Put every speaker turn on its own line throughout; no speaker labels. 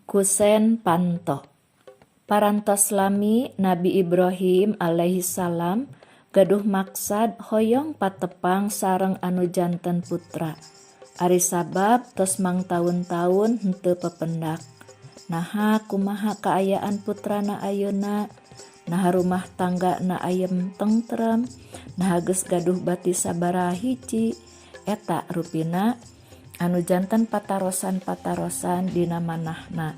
Kusen panto. Parantos lami Nabi Ibrahim alaihi salam gaduh maksad hoyong patepang sareng anu janten putra. Ari sabab tos mang tahun-tahun henteu pependak. Naha kumaha kaayaan putrana ayeuna, naha rumah tangga na ayem tentrem, naha geus gaduh bati sabaraha hiji, eta rupina anu janten patarosan-patarosan dina manahna.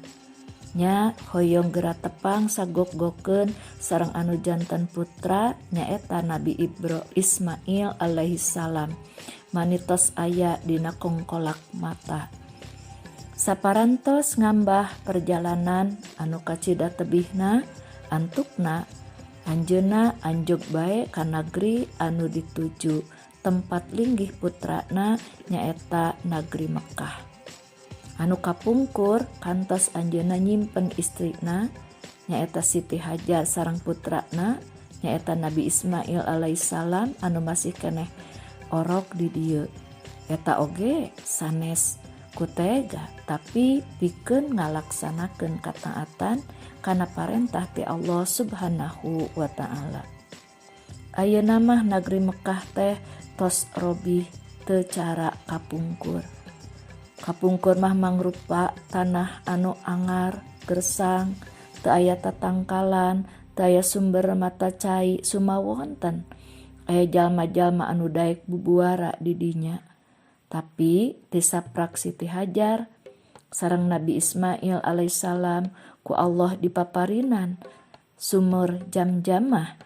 Nya hoyong geura tepang sagok-gokeun sareng anu janten putra nyaeta Nabi Ismail alaihi salam. Manitos aya dina kongkolak mata. Saparantos ngambah perjalanan anu kacida tebihna antukna anjeunna anjog bae ka nagri anu dituju tempat linggih putrana nyaeta nagri Mekkah. Anu kapungkur kantos anjeunna nyimpen istrina nyaeta Siti Hajar sareng putrana nyaeta Nabi Ismail alaihissalam anu masih keneh orok di dieu. Eta oge sanes kutega tapi pikeun ngalaksanakeun kataatan kana parentah ti Allah Subhanahu wa taala. Ayeuna mah nagri Mekkah teh tos robih teu cara kapungkur. Kapungkur mah mangrupa tanah anu angar, gersang, teu aya tatangkalan, teu aya sumber mata cai sumawonten. Aya jalma-jalma anu daek bubuara di dinya. Tapi tisaprak Siti Hajar sareng Nabi Ismail alaihissalam ku Allah dipaparinan sumur jam-jamah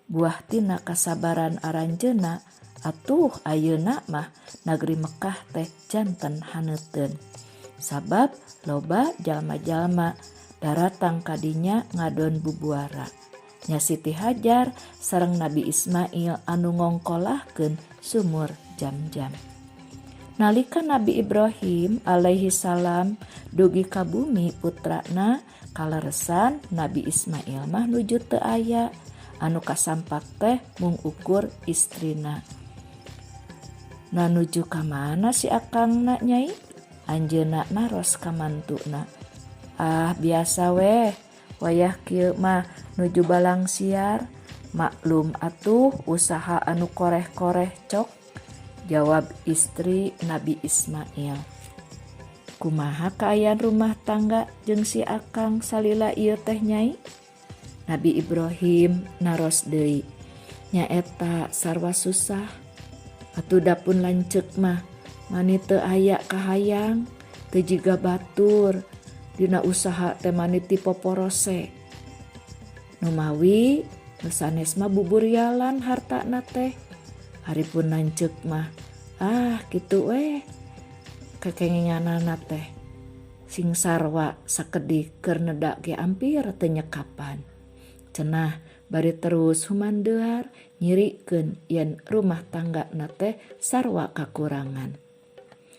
buah tina kasabaran aranjeuna. Atuh ayeuna mah nagri Mekkah teh janten haneuteun. Sabab loba jalma-jalma daratang kadinya ngadon bubuara. Nya Siti Hajar sareng Nabi Ismail anu ngongkolahkeun sumur jam-jam. Nalika Nabi Ibrahim alaihi salam dugi ka bumi putrana kaleresan Nabi Ismail mah nuju teu aya anu kasampak teh mung ukur istrina. Na nuju ka mana si akangna nyai? Anjeunna naros ka mantuna. Ah biasa weh, wayah kieu mah nuju balang siar, maklum atuh usaha anu koreh-koreh cok. Jawab istri Nabi Ismail. Kumaha kaayaan rumah tangga jeung si akang salila ieu teh nyai? Nabi Ibrahim naros deui. Nyaeta sarwa susah. Atuh dapun lanceuk mah mani teu aya kahayang, teu jiga batur, dina usaha teh mani ti poporose. Nu mawi nu sanes mah buburialan hartana teh. Haripun lanceuk mah kitu we kekenginganana teh sing sarwa sakedik keur nedak ge ampir teu nyekapan. Cenah bari terus humandeuar nyirikeun yen rumah tanggana teh sarwa kakurangan.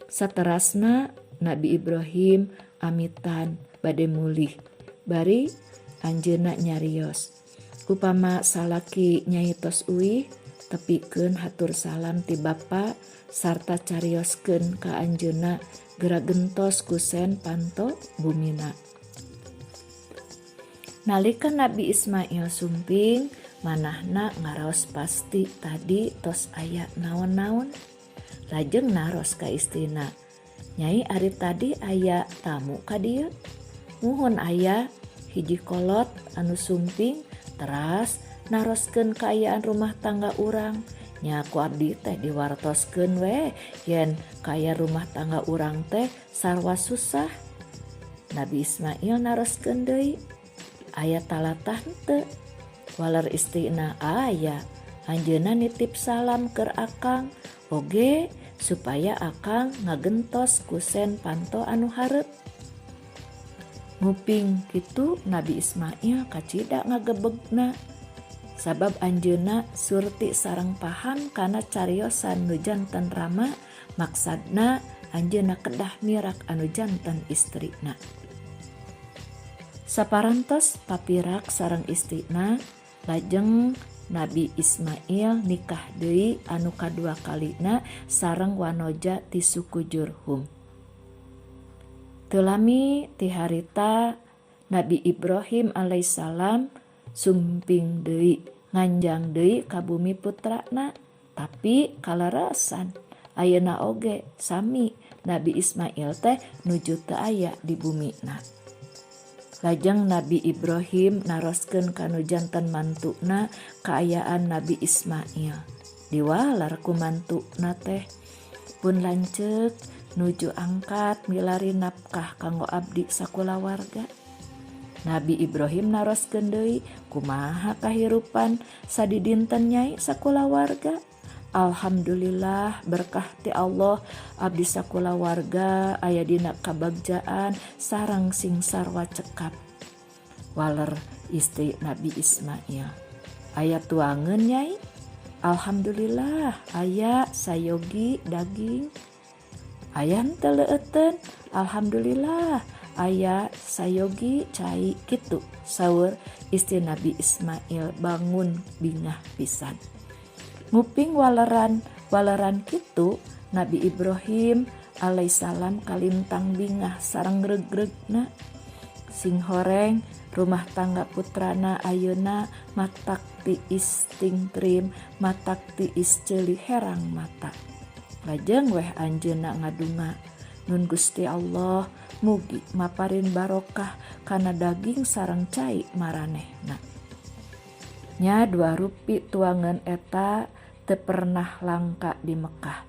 Saterasna Nabi Ibrahim amitan bade mulih bari anjeunna nyarios. Upama salaki nyai tos uih tepikeun hatur salam ti bapa sarta carioskeun ka anjeunna geura gentos kusen panto bumina. Nalika Nabi Ismail sumping manahna ngaraos pasti tadi tos aya naon-naon. Lajeng naros ka istrina. Nyai ari tadi aya tamu ka dieu. Muhun aya hiji kolot anu sumping teras naroskeun kaayaan rumah tangga urang. Nya ku abdi teh diwartoskeun we yen kaya rumah tangga urang teh sarwa susah. Nabi Ismail naroskeun deui. Aya talatah henteu? Waler istrina aya. Anjeunna nitip salam keur akang oge supaya akang ngagentos kusen panto anu hareup. Nguping kitu Nabi Ismail kacida ngagebegna. Sabab anjeunna surti sareng paham kana cariosan nu janten rama maksadna anjeunna kedah mirak anu janten istrina. Saparantos papirak sareng istrina lajeng Nabi Ismail nikah deui anu kadua kalina sareng wanoja ti suku Jurhum. Telami ti harita Nabi Ibrahim alaihissalam sumping deui nganjang deui ka bumi putrana, tapi kalarasan ayeuna oge sami Nabi Ismail teh nuju teu aya di bumina. Lajeng Nabi Ibrahim naroskeun kanu janten mantuna kaayaan Nabi Ismail. Diwalar ku mantuna teh pun lanceuk nuju angkat milari nafkah kanggo abdi sakulawarga. Nabi Ibrahim naroskeun deui kumaha kahirupan sadidinten nyai sakulawarga. Alhamdulillah berkah ti Allah abdi sakulawarga aya dina kabagjaan sareng sing sarwa cekap. Waler istri Nabi Ismail aya tuangeun nyai. Alhamdulillah aya sayogi daging, aya henteu leueteun. Alhamdulillah aya sayogi cai kitu saur istri Nabi Ismail bangun bingah pisan. Nguping waleran kitu Nabi Ibrahim alaihissalam kalintang bingah sareng regregna sing horeng rumah tangga putrana ayeuna matak tiis tingtrim matak tiis ceuli herang mata. Lajeng weh anjeunna ngadunga nun Gusti Allah mugi maparin barokah kana daging sareng cai maranehna. Nya 2 rupi tuangan eta teu pernah langka di Mekah.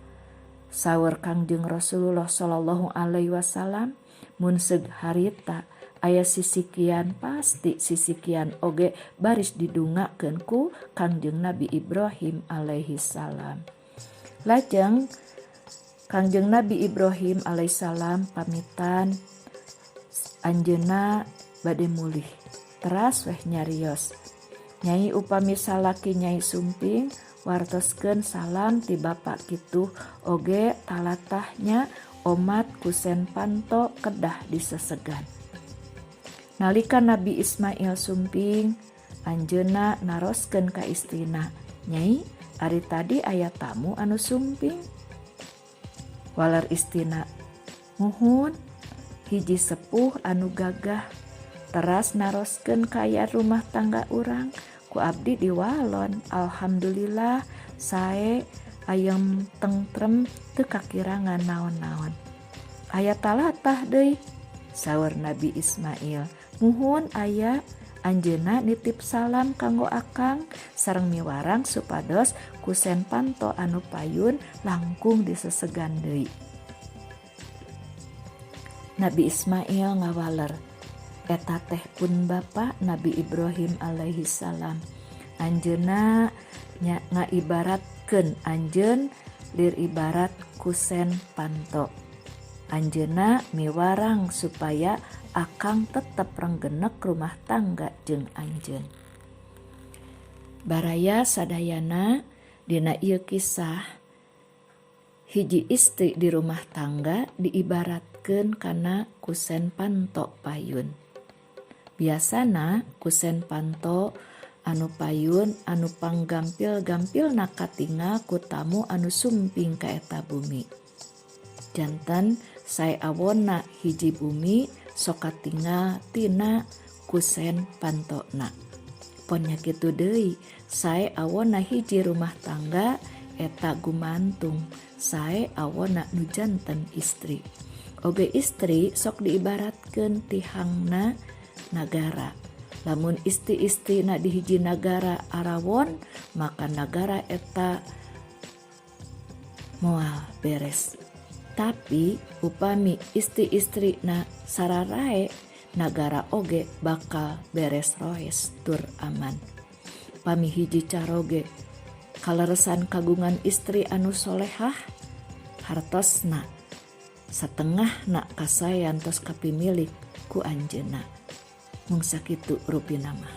Saur Kangjeng Rasulullah sallallahu alaihi wasallam mun seug harita aya sisikian pasti sisikian oge baris didungakeun ku Kangjeng Nabi Ibrahim alaihi salam. Lajeng Kangjeng Nabi Ibrahim alaihi salam pamitan anjeunna bade mulih. Teras weh nyarios. Nyai upami salaki nyai sumping wartoskeun salam ti bapak kitu oge talatahnya omat kusen panto kedah disesegan. Nalika Nabi Ismail sumping anjeunna naroskeun ka istrina, "Nyai, ari tadi aya tamu anu sumping." Walar istina, "Muhun, hiji sepuh anu gagah." Teras naroskeun ka aya rumah tangga urang. Ku abdi diwalon, alhamdulillah sae ayam tentrem teu kakirangan naon-naon. Aya talatah deui, saur Nabi Ismail. "Muhun aya, anjeunna nitip salam kanggo akang sareng miwarang supados kusen panto anu payun langkung disesegan deui." Nabi Ismail ngawaler, "Eta teh pun bapa Nabi Ibrahim alaihi salam. Anjeunna ngaibaratkeun anjeun lir ibarat kusen panto. Anjeunna miwarang supaya akang tetep renggenek rumah tangga jeung anjeun." Baraya sadayana dina ieu kisah hiji istri di rumah tangga diibaratkeun kana kusen panto payun. Biasana kusen panto anu payun anu panggampil-gampil nakatingal ku tamu anu sumping ka eta bumi. Janten sae awonna hiji bumi sok katingal tina kusen pantona. Ponya kitu deui, sae awonna hiji rumah tangga eta gumantung, sae awonna nu janten istri. Oge istri sok diibaratkeun tihangna nagara. Lamun istri-istri na di hiji nagara arawon, maka nagara eta moal beres. Tapi upami istri-istri na sararae, nagara oge bakal beres roes tur aman. Pami hiji caroge kaleresan kagungan istri anu solehah, hartosna satengah na kasayan tos kapimilik ku anjeunna. Mung sakitu rupina mah.